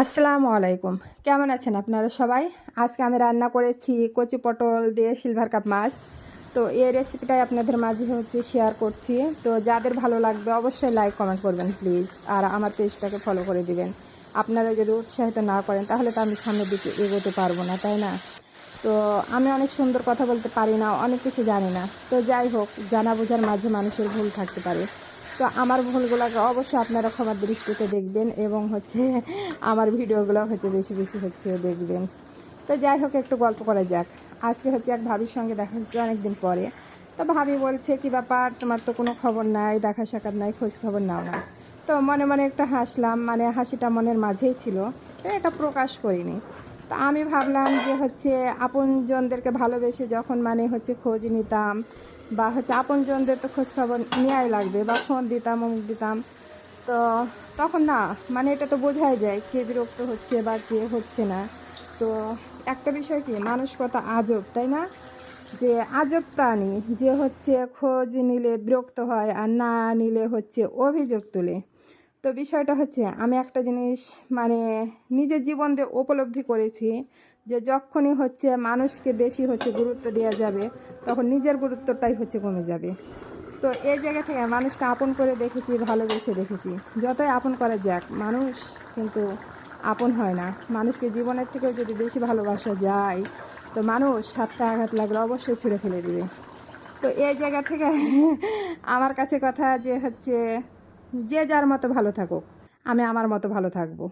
আসসালামু আলাইকুম। কেমন আছেন আপনারা সবাই? আজকে আমি রান্না করেছি কচি পটল দিয়ে সিলভার কাপ মাছ। তো এই রেসিপিটাই আপনাদের মাঝে শেয়ার করছি। তো যাদের ভালো লাগবে অবশ্যই লাইক কমেন্ট করবেন প্লিজ, আর আমার পেজটাকে ফলো করে দিবেন। আপনারা যদি উৎসাহিত না করেন তাহলে তো আমি সামনের দিকে এগোতে পারবো না, তাই না? তো আমি অনেক সুন্দর কথা বলতে পারি না, অনেক কিছু জানি না। তো যাই হোক, জানা বোঝার মাঝে মানুষের ভুল থাকতে পারে। তো আমার ভুলগুলোকে অবশ্যই আপনারা ক্ষমার দৃষ্টিতে দেখবেন এবং আমার ভিডিওগুলো বেশি বেশি দেখবেন। তো যাই হোক, একটু গল্প করা যাক। আজকে এক ভাবির সঙ্গে দেখা হচ্ছে অনেক দিন পরে। তো ভাবি বলছে, কী ব্যাপার, তোমার তো কোনো খবর নাই, দেখা সাক্ষাৎ নাই, খোঁজ খবর নাও না। তো মনে মনে একটু হাসলাম, মানে হাসিটা মনের মাঝেই ছিল, তো এটা প্রকাশ করিনি। তো আমি ভাবলাম যে আপনজনদেরকে ভালোবেসে যখন খোঁজ নিতাম, বা আপনজনদের তো খোঁজ খবর নেওয়াই লাগবে, বা ফোন দিতাম, অমুক দিতাম। তো তখন না, মানে এটা তো বোঝাই যায় কে বিরক্ত হচ্ছে বা কে হচ্ছে না। তো একটা বিষয় কি, মানুষ কত আজব, তাই না? যে আজব প্রাণী, যে খোঁজ নিলে বিরক্ত হয় আর না নিলে অভিযোগ তোলে। তো বিষয়টা আমি একটা জিনিস মানে নিজের জীবন দিয়ে উপলব্ধি করেছি, যে যখনই মানুষকে বেশি গুরুত্ব দেওয়া যাবে, তখন নিজের গুরুত্বটাই কমে যাবে। তো এই জায়গা থেকে মানুষকে আপন করে দেখেছি, ভালোবেসে দেখেছি। যতই আপন করা যাক, মানুষ কিন্তু আপন হয় না। মানুষকে জীবনের থেকেও যদি বেশি ভালোবাসা যায়, তো মানুষ সাতটা আঘাত লাগলে অবশ্যই ছুঁড়ে ফেলে দিবে। তো এই জায়গা থেকে আমার কাছে কথা যে যে যার মতো ভালো থাকুক, আমি আমার মতো ভালো থাকবো।